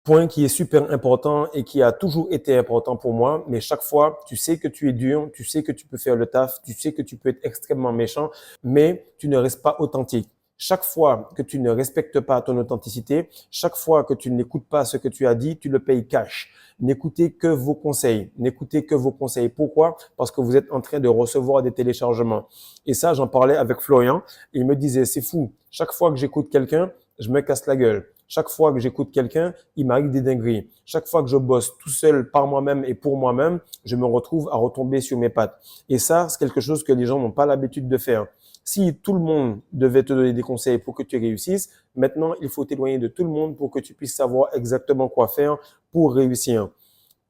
Point qui est super important et qui a toujours été important pour moi, mais chaque fois, tu sais que tu es dur, tu sais que tu peux faire le taf, tu sais que tu peux être extrêmement méchant, mais tu ne restes pas authentique. Chaque fois que tu ne respectes pas ton authenticité, chaque fois que tu n'écoutes pas ce que tu as dit, tu le payes cash. N'écoutez que vos conseils. N'écoutez que vos conseils. Pourquoi? Parce que vous êtes en train de recevoir des téléchargements. Et ça, j'en parlais avec Florian. Il me disait, c'est fou. Chaque fois que j'écoute quelqu'un, je me casse la gueule. Chaque fois que j'écoute quelqu'un, il m'arrive des dingueries. Chaque fois que je bosse tout seul par moi-même et pour moi-même, je me retrouve à retomber sur mes pattes. Et ça, c'est quelque chose que les gens n'ont pas l'habitude de faire. Si tout le monde devait te donner des conseils pour que tu réussisses, maintenant, il faut t'éloigner de tout le monde pour que tu puisses savoir exactement quoi faire pour réussir.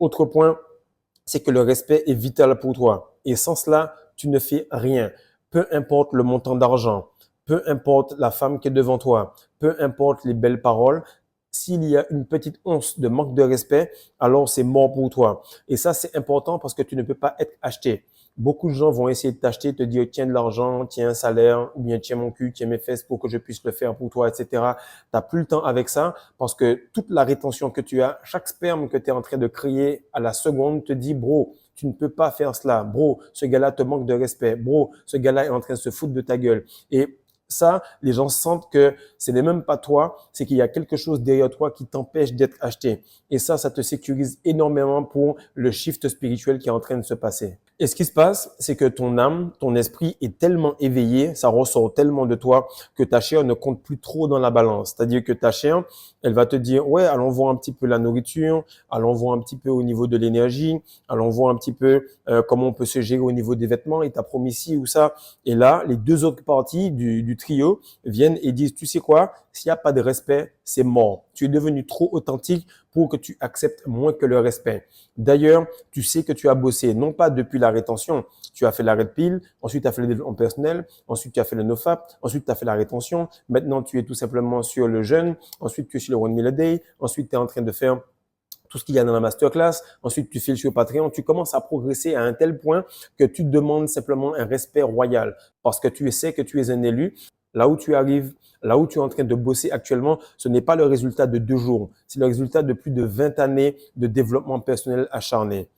Autre point, c'est que le respect est vital pour toi. Et sans cela, tu ne fais rien. Peu importe le montant d'argent, peu importe la femme qui est devant toi, peu importe les belles paroles, s'il y a une petite once de manque de respect, alors c'est mort pour toi. Et ça, c'est important parce que tu ne peux pas être acheté. Beaucoup de gens vont essayer de t'acheter, te dire tiens de l'argent, tiens un salaire, ou bien tiens mon cul, tiens mes fesses pour que je puisse le faire pour toi, etc. T'as plus le temps avec ça parce que toute la rétention que tu as, chaque sperme que tu es en train de créer à la seconde te dit bro, tu ne peux pas faire cela. Bro, ce gars-là te manque de respect. Bro, ce gars-là est en train de se foutre de ta gueule. Et ça, les gens sentent que ce n'est même pas toi, c'est qu'il y a quelque chose derrière toi qui t'empêche d'être acheté. Et ça te sécurise énormément pour le shift spirituel qui est en train de se passer. Et ce qui se passe, c'est que ton âme, ton esprit est tellement éveillé, ça ressort tellement de toi que ta chair ne compte plus trop dans la balance. C'est-à-dire que ta chair, elle va te dire, ouais, allons voir un petit peu la nourriture, allons voir un petit peu au niveau de l'énergie, allons voir un petit peu comment on peut se gérer au niveau des vêtements, il t'a promis ci ou ça. Et là, les deux autres parties du trio viennent et disent, tu sais quoi, s'il n'y a pas de respect, c'est mort. Tu es devenu trop authentique pour que tu acceptes moins que le respect. D'ailleurs, tu sais que tu as bossé, non pas depuis la rétention, tu as fait la red pill, ensuite tu as fait le développement personnel, ensuite tu as fait le nofap, ensuite tu as fait la rétention, maintenant tu es tout simplement sur le jeûne, ensuite tu es sur le 1 meal a day, ensuite tu es en train de faire tout ce qu'il y a dans la masterclass, ensuite tu files sur Patreon, tu commences à progresser à un tel point que tu te demandes simplement un respect royal parce que tu sais que tu es un élu. Là où tu arrives, là où tu es en train de bosser actuellement, ce n'est pas le résultat de 2 jours, c'est le résultat de plus de 20 années de développement personnel acharné.